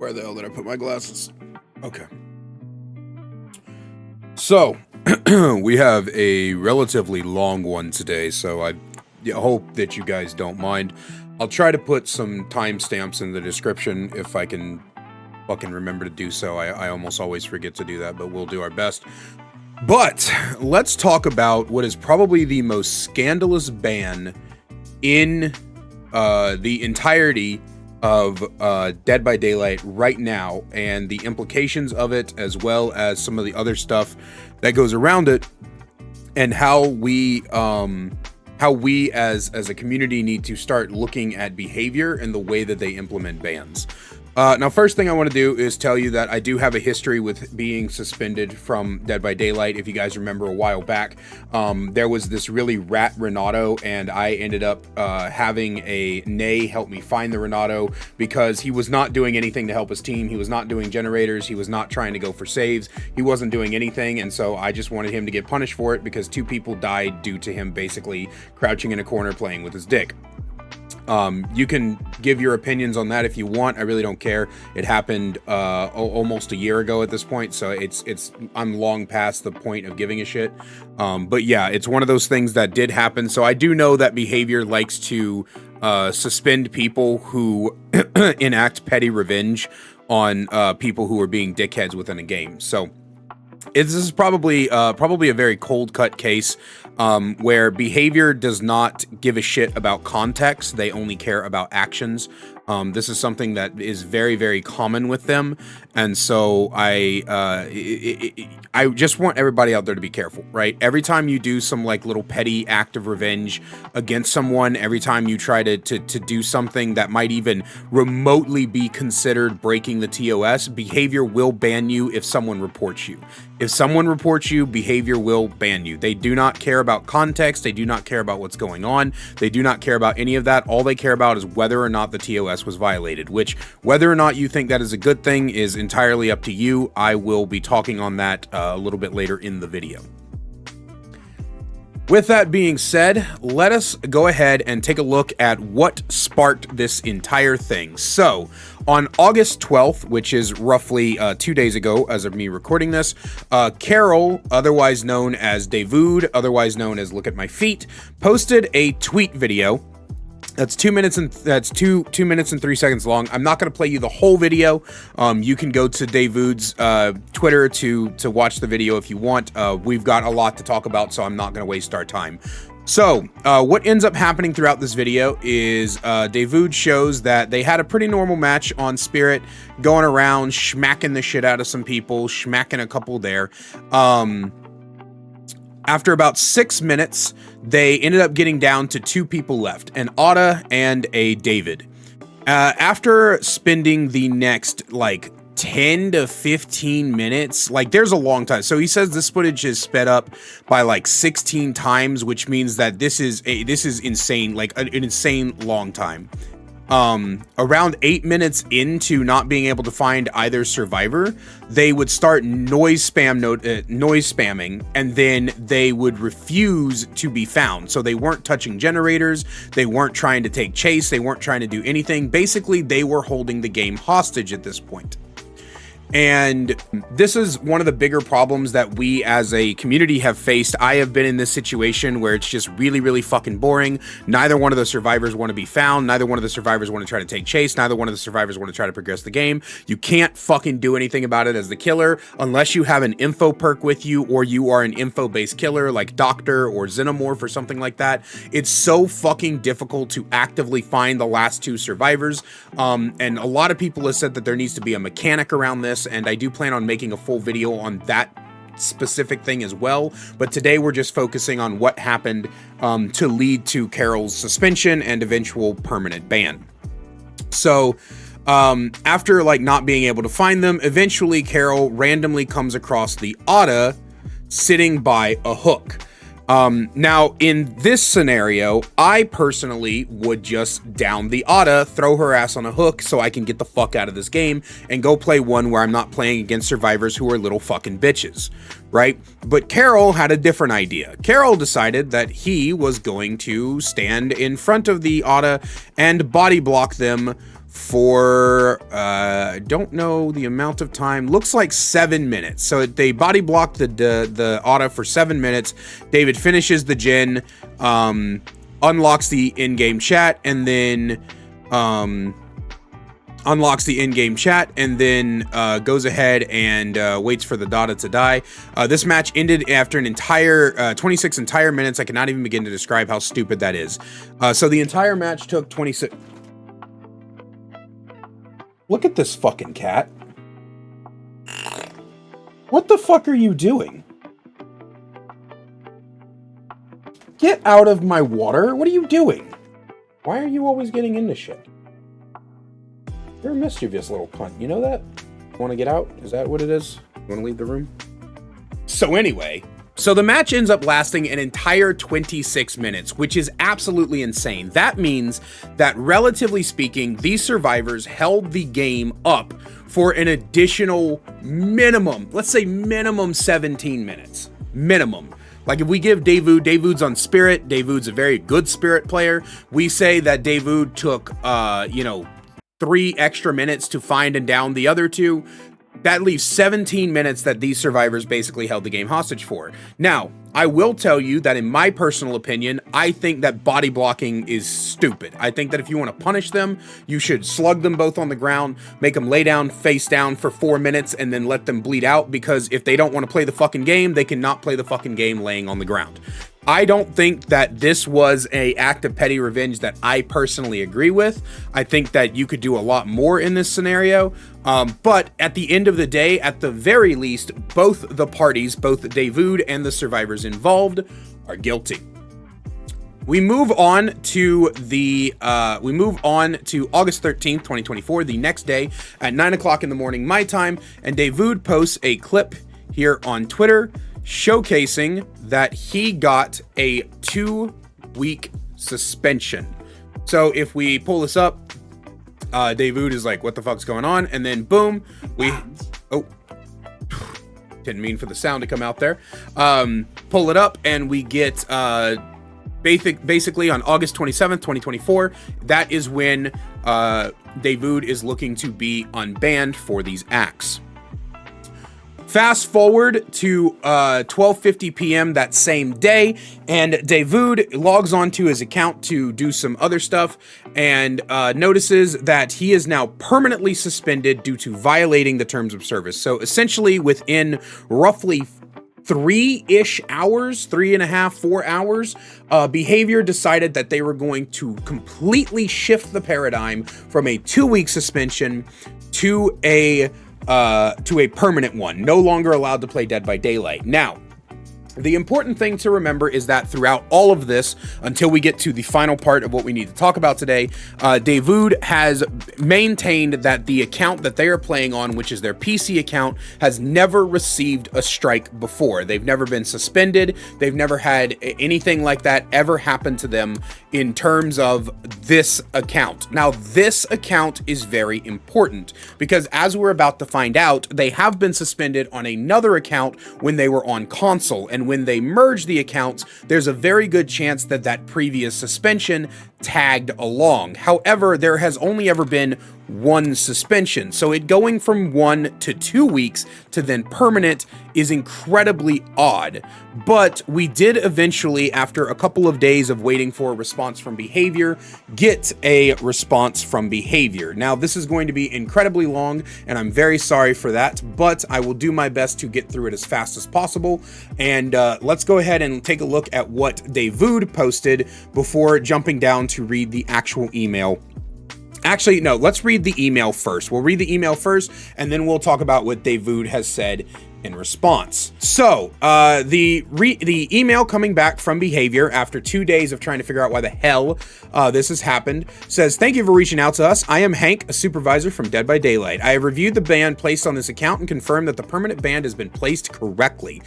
Where the hell did I put my glasses? Okay. So, we have a relatively long one today, so I hope that you guys don't mind. I'll try to put some timestamps in the description if I can fucking remember to do so. I almost always forget to do that, but we'll do our best. But let's talk about what is probably the most scandalous ban in the entirety of Dead by Daylight right now, and the implications of it, as well as some of the other stuff that goes around it, and how we as a community need to start looking at behavior and the way that they implement bans. Now, first thing I want to do is tell you that I do have a history with being suspended from Dead by Daylight. If you guys remember a while back, there was this really rat Renato, and I ended up having a Nay help me find the Renato because he was not doing anything to help his team. He was not doing generators. He was not trying to go for saves. He wasn't doing anything, and so I just wanted him to get punished for it because 2 people died due to him basically crouching in a corner playing with his dick. You can give your opinions on that if you want. I really don't care. It happened almost a year ago at this point, so I'm long past the point of giving a shit. But yeah, it's one of those things that did happen. So I do know that behavior likes to suspend people who enact petty revenge on people who are being dickheads within a game. So this is probably a very cold-cut case where behavior does not give a shit about context. They only care about actions. This is something that is very, very common with them, and so I just want everybody out there to be careful, right? Every time you do some like little petty act of revenge against someone, every time you try to do something that might even remotely be considered breaking the TOS, behavior will ban you if someone reports you. If someone reports you, behavior will ban you. They do not care about context. They do not care about what's going on. They do not care about any of that. All they care about is whether or not the TOS was violated, which whether or not you think that is a good thing is entirely up to you. I will be talking on that a little bit later in the video. With that being said, let us go ahead and take a look at what sparked this entire thing. So, on August 12th, which is roughly 2 days ago as of me recording this, Carol, otherwise known as Davude, otherwise known as Look at My Feet, posted a tweet video. That's 2 minutes and 3 seconds long. I'm not going to play you the whole video. You can go to Davude's Twitter to watch the video if you want. We've got a lot to talk about, so I'm not going to waste our time. So, what ends up happening throughout this video is Davude shows that they had a pretty normal match on Spirit, going around, smacking the shit out of some people, smacking a couple there. After about 6 minutes, they ended up getting down to 2 people left, an Otta and a David. After spending the next, like, 10 to 15 minutes, like, there's a long time. So he says this footage is sped up by, like, 16 times, which means that this is insane, like, an insane long time. Around 8 minutes into not being able to find either survivor, they would start noise spamming, and then they would refuse to be found. So they weren't touching generators, they weren't trying to take chase, they weren't trying to do anything. Basically, they were holding the game hostage at this point. And this is one of the bigger problems that we as a community have faced. I have been in this situation where it's just really, really fucking boring. Neither one of the survivors want to be found. Neither one of the survivors want to try to take chase. Neither one of the survivors want to try to progress the game. You can't fucking do anything about it as the killer unless you have an info perk with you, or you are an info-based killer like Doctor or Xenomorph or something like that. It's so fucking difficult to actively find the last 2 survivors. And a lot of people have said that there needs to be a mechanic around this, and I do plan on making a full video on that specific thing as well, but today we're just focusing on what happened to lead to Carol's suspension and eventual permanent ban. So after like not being able to find them, eventually Carol randomly comes across the Otta sitting by a hook. Now, in this scenario, I personally would just down the Otta, throw her ass on a hook so I can get the fuck out of this game and go play one where I'm not playing against survivors who are little fucking bitches. right? But Carol had a different idea. Carol decided that he was going to stand in front of the Otta and body block them for, I don't know the amount of time, looks like 7 minutes. So they body blocked the Otta for 7 minutes. David finishes the gen, unlocks the in-game chat, and then, goes ahead and waits for the Dada to die. This match ended after an entire 26 entire minutes. I cannot even begin to describe how stupid that is. So the entire match took 26. Look at this fucking cat. What the fuck are you doing? Get out of my water. What are you doing? Why are you always getting into shit? You're a mischievous little cunt. You know that? Want to get out? Is that what it is? You want to leave the room? So anyway, so the match ends up lasting an entire 26 minutes, which is absolutely insane. That means that, relatively speaking, these survivors held the game up for an additional minimum, let's say minimum 17 minutes. Minimum. Like if we give Davude's on Spirit, Davude's a very good Spirit player. We say that Davude took, 3 extra minutes to find and down the other two. That leaves 17 minutes that these survivors basically held the game hostage for. Now, I will tell you that in my personal opinion, I think that body blocking is stupid. I think that if you want to punish them, you should slug them both on the ground, make them lay down face down for 4 minutes, and then let them bleed out, because if they don't want to play the fucking game, they cannot play the fucking game laying on the ground. I don't think that this was an act of petty revenge that I personally agree with. I think that you could do a lot more in this scenario. But at the end of the day, at the very least, both the parties, both Davude and the survivors involved, are guilty. We move on to August 13th, 2024, the next day at 9 o'clock in the morning, my time, and Davude posts a clip here on Twitter showcasing that he got a 2-week suspension. So if we pull this up, Davude is like, what the fuck's going on? And then boom, didn't mean for the sound to come out there. Pull it up and we get basically on August 27th, 2024, that is when Davude is looking to be unbanned for these acts. Fast forward to 12:50 p.m. that same day, and Davude logs onto his account to do some other stuff and notices that he is now permanently suspended due to violating the terms of service. So essentially within roughly 3-ish hours, 3.5, 4 hours, Behavior decided that they were going to completely shift the paradigm from a 2-week suspension to a permanent one, no longer allowed to play Dead by Daylight. Now, the important thing to remember is that throughout all of this, until we get to the final part of what we need to talk about today, Davude has maintained that the account that they are playing on, which is their PC account, has never received a strike before. They've never been suspended. They've never had anything like that ever happen to them in terms of this account. Now, this account is very important because, as we're about to find out, they have been suspended on another account when they were on console, and when they merge the accounts, there's a very good chance that that previous suspension tagged along. However, there has only ever been one suspension, so it going from 1 to 2 weeks to then permanent is incredibly odd. But we did eventually, after a couple of days of waiting for a response from Behavior, get a response from Behavior. Now, this is going to be incredibly long, and I'm very sorry for that, but I will do my best to get through it as fast as possible. And let's go ahead and take a look at what Davude posted before jumping down to read the actual email. Actually, no, let's read the email first. We'll read the email first, and then we'll talk about what Davude has said in response. So, the email coming back from Behavior after 2 days of trying to figure out why the hell this has happened says, "Thank you for reaching out to us. I am Hank, a supervisor from Dead by Daylight. I have reviewed the ban placed on this account and confirmed that the permanent ban has been placed correctly.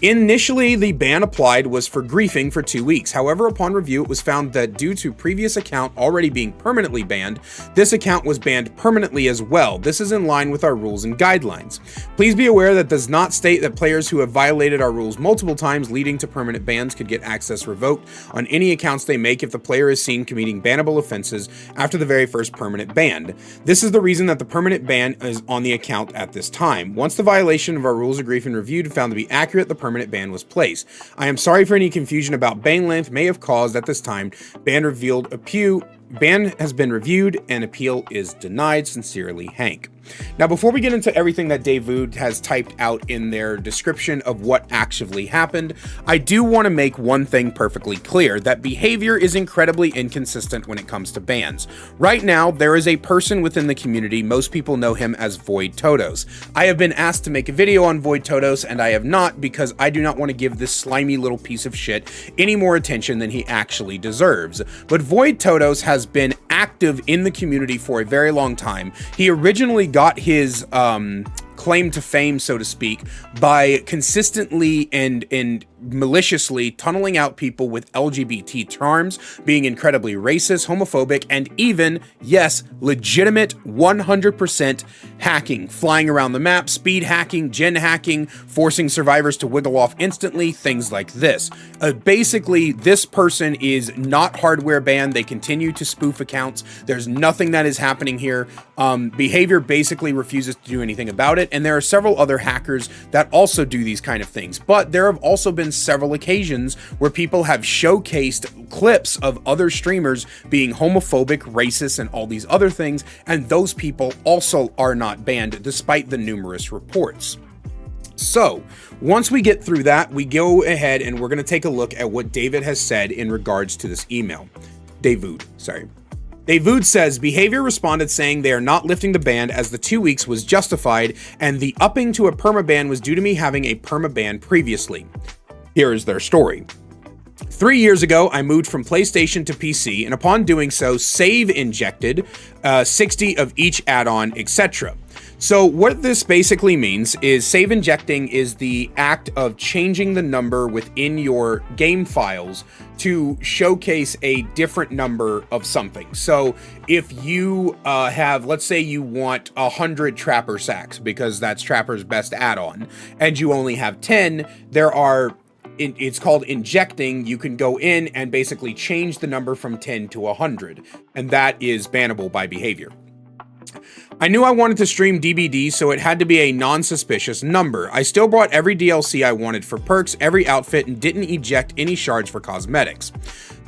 Initially, the ban applied was for griefing for 2 weeks. However, upon review, it was found that due to previous account already being permanently banned, this account was banned permanently as well. This is in line with our rules and guidelines. Please be aware that does not not state that players who have violated our rules multiple times leading to permanent bans could get access revoked on any accounts they make if the player is seen committing bannable offenses after the very first permanent ban. This is the reason that the permanent ban is on the account at this time. Once the violation of our rules agreed and reviewed and found to be accurate, the permanent ban was placed. I am sorry for any confusion about ban length may have caused at this time. Ban has been reviewed and appeal is denied. Sincerely, Hank. Now, before we get into everything that Davude has typed out in their description of what actually happened, I do want to make one thing perfectly clear, that behavior is incredibly inconsistent when it comes to bans. Right now, there is a person within the community, most people know him as Void Todos. I have been asked to make a video on Void Todos, and I have not, because I do not want to give this slimy little piece of shit any more attention than he actually deserves. But Void Todos has been active in the community for a very long time. He originally got his claim to fame, so to speak, by consistently and maliciously tunneling out people with LGBT charms, being incredibly racist, homophobic, and even, yes, legitimate 100% hacking, flying around the map, speed hacking, gen hacking, forcing survivors to wiggle off instantly, things like this. Basically, this person is not hardware banned. They continue to spoof accounts. There's nothing that is happening here. Behavior basically refuses to do anything about it, and there are several other hackers that also do these kind of things. But there have also been several occasions where people have showcased clips of other streamers being homophobic, racist, and all these other things, and those people also are not banned despite the numerous reports. So, once we get through that, we go ahead and we're going to take a look at what David has said in regards to this email. Davude says, behavior responded saying they are not lifting the ban as the 2 weeks was justified and the upping to a permaban was due to me having a permaban previously. Here is their story. 3 years ago, I moved from PlayStation to PC, and upon doing so, save injected 60 of each add-on, etc. So what this basically means is save injecting is the act of changing the number within your game files to showcase a different number of something. So if you have, let's say you want 100 Trapper sacks because that's Trapper's best add-on, and you only have 10, it's called injecting. You can go in and basically change the number from 10 to 100, and that is bannable by behavior. I knew I wanted to stream DBD, so it had to be a non-suspicious number. I still bought every DLC I wanted for perks, every outfit, and didn't eject any shards for cosmetics.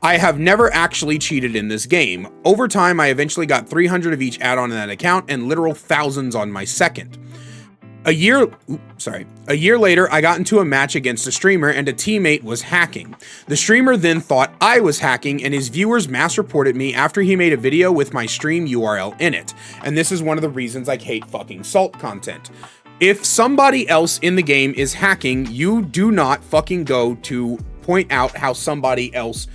I have never actually cheated in this game. Over time, I eventually got 300 of each add-on in that account and literal thousands on my second. A year later, I got into a match against a streamer and a teammate was hacking. The streamer then thought I was hacking and his viewers mass reported me after he made a video with my stream URL in it. And this is one of the reasons I hate fucking salt content. If somebody else in the game is hacking, you do not fucking go to point out how somebody else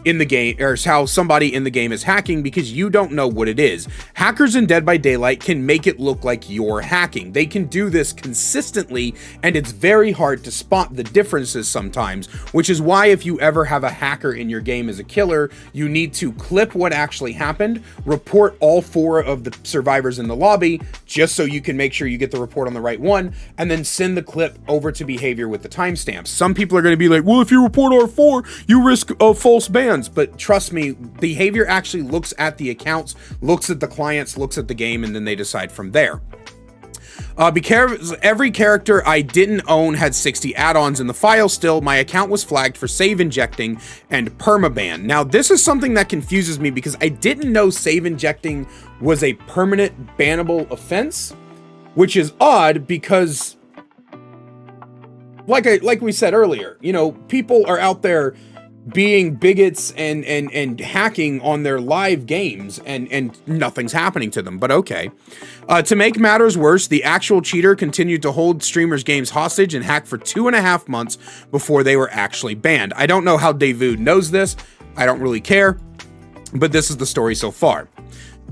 in the game, or how somebody in the game is hacking, because you don't know what it is. Hackers in Dead by Daylight can make it look like you're hacking. They can do this consistently, and it's very hard to spot the differences sometimes, which is why if you ever have a hacker in your game as a killer, you need to clip what actually happened, report all 4 of the survivors in the lobby, just so you can make sure you get the report on the right one, and then send the clip over to behavior with the timestamps. Some people are going to be like, well, if you report R4, you risk a false ban. But trust me, behavior actually looks at the accounts, looks at the clients, looks at the game, and then they decide from there. Because every character I didn't own had 60 add-ons in the file still, my account was flagged for save injecting and permaban. Now, this is something that confuses me because I didn't know save injecting was a permanent bannable offense, which is odd because, like we said earlier, you know, people are out there being bigots and hacking on their live games and nothing's happening to them, but okay. To make matters worse, the actual cheater continued to hold streamers' games hostage and hack for 2.5 months before they were actually banned. I don't know how Davude knows this. I don't really care, but this is the story so far.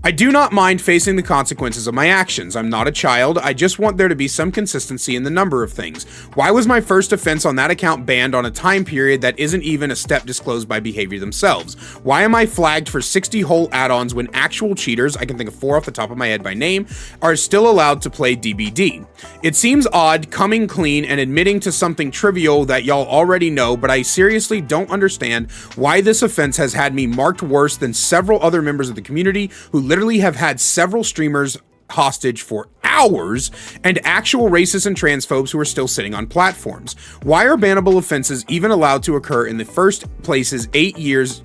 I do not mind facing the consequences of my actions. I'm not a child. I just want there to be some consistency in the number of things. Why was my first offense on that account banned on a time period that isn't even a step disclosed by behavior themselves? Why am I flagged for 60 whole add-ons when actual cheaters, I can think of 4 off the top of my head by name, are still allowed to play DBD? It seems odd coming clean and admitting to something trivial that y'all already know, but I seriously don't understand why this offense has had me marked worse than several other members of the community who literally have had several streamers hostage for hours and actual racists and transphobes who are still sitting on platforms. Why are bannable offenses even allowed to occur in the first place 8 years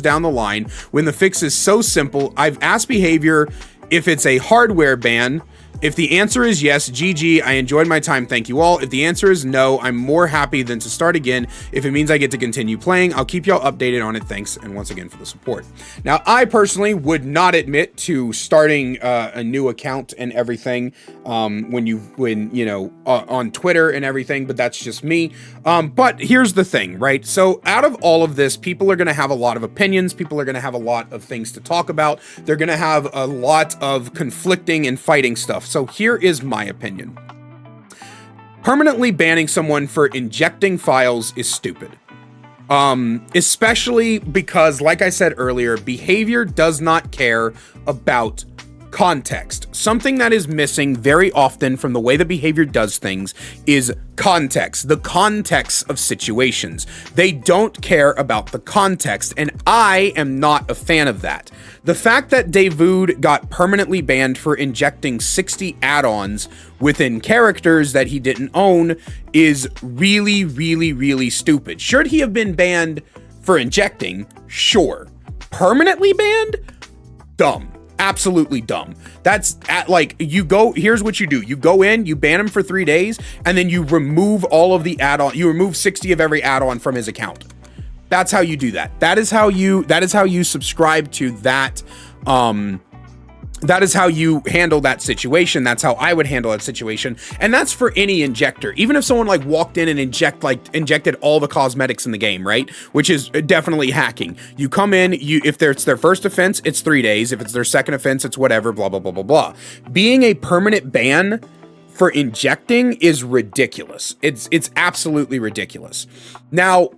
down the line when the fix is so simple? I've asked behavior if it's a hardware ban. If the answer is yes, GG, I enjoyed my time, thank you all. If the answer is no, I'm more happy than to start again. If it means I get to continue playing, I'll keep y'all updated on it. Thanks, and once again for the support. Now, I personally would not admit to starting a new account and everything when you know, on Twitter and everything, but that's just me. But here's the thing, right? So out of all of this, people are going to have a lot of opinions. People are going to have a lot of things to talk about. They're going to have a lot of conflicting and fighting stuff. So here is my opinion. Permanently banning someone for injecting files is stupid. Especially because, like I said earlier, behavior does not care about context. Something that is missing very often from the way that behavior does things is context, the context of situations. They don't care about the context, and I am not a fan of that. The fact that Davude got permanently banned for injecting 60 add-ons within characters that he didn't own is really, really, really stupid. Should he have been banned for injecting? Sure. Permanently banned? Dumb. Absolutely dumb. That's here's what you do. You go in, you ban him for 3 days, and then you remove all of the add-on. You remove 60 of every add-on from his account. That's how you do that. That is how you subscribe to that. That is how you handle that situation. That's how I would handle that situation. And that's for any injector. Even if someone like walked in and injected all the cosmetics in the game, right? Which is definitely hacking. You come in, if it's their first offense, it's 3 days. If it's their second offense, it's whatever, blah, blah, blah, blah, blah. Being a permanent ban for injecting is ridiculous. It's absolutely ridiculous. Now,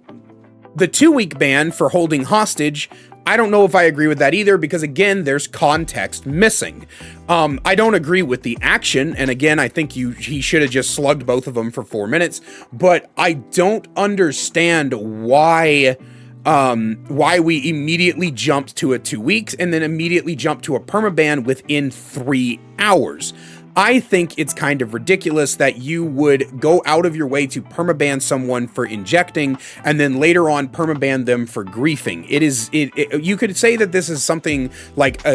the 2-week ban for holding hostage, I don't know if I agree with that either, because again, there's context missing. I don't agree with the action, and again, I think he should have just slugged both of them for 4 minutes, but I don't understand why we immediately jumped to a 2 weeks and then immediately jumped to a permaban within 3 hours. I think it's kind of ridiculous that you would go out of your way to permaban someone for injecting and then later on permaban them for griefing. You could say that this is something like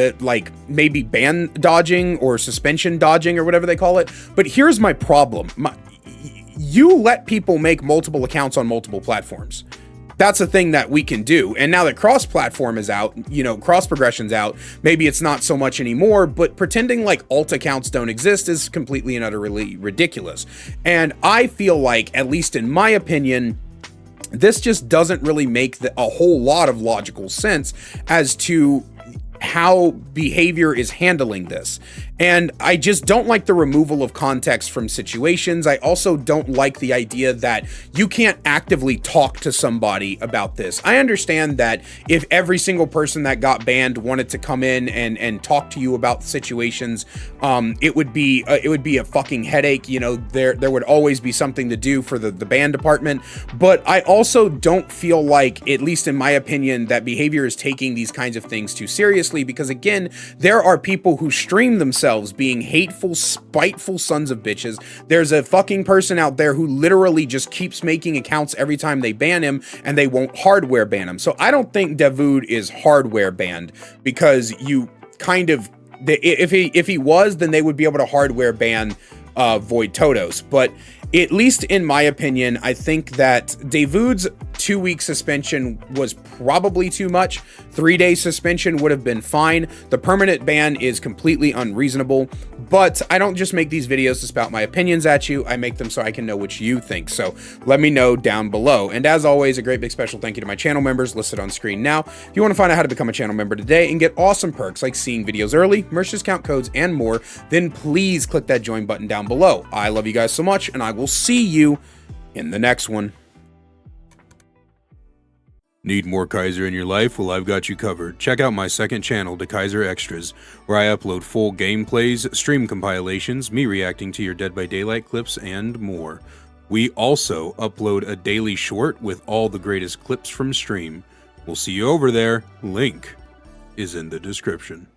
maybe ban dodging or suspension dodging or whatever they call it. But here's my problem. You let people make multiple accounts on multiple platforms. That's a thing that we can do. And now that cross-platform is out, you know, cross-progression's out, maybe it's not so much anymore, but pretending like alt accounts don't exist is completely and utterly ridiculous. And I feel like, at least in my opinion, this just doesn't really make a whole lot of logical sense as to how behavior is handling this. And I just don't like the removal of context from situations. I also don't like the idea that you can't actively talk to somebody about this. I understand that if every single person that got banned wanted to come in and talk to you about situations, it would be a fucking headache. You know, there would always be something to do for the ban department. But I also don't feel like, at least in my opinion, that behavior is taking these kinds of things too seriously, because again, there are people who stream themselves being hateful, spiteful sons of bitches. There's a fucking person out there who literally just keeps making accounts every time they ban him, and they won't hardware ban him. So I don't think Davude is hardware banned, because you kind of, if he was, then they would be able to hardware ban Void Totos. But at least in my opinion, I think that Davude's 2-week suspension was probably too much. 3-day suspension would have been fine. The permanent ban is completely unreasonable, but I don't just make these videos to spout my opinions at you. I make them so I can know what you think. So let me know down below. And as always, a great big special thank you to my channel members listed on screen now. If you want to find out how to become a channel member today and get awesome perks like seeing videos early, merch discount codes, and more, then please click that join button down below. I love you guys so much, and I will see you in the next one. Need more Kaiser in your life? Well, I've got you covered. Check out my second channel, The Kaiser Extras, where I upload full gameplays, stream compilations, me reacting to your Dead by Daylight clips, and more. We also upload a daily short with all the greatest clips from stream. We'll see you over there. Link is in the description.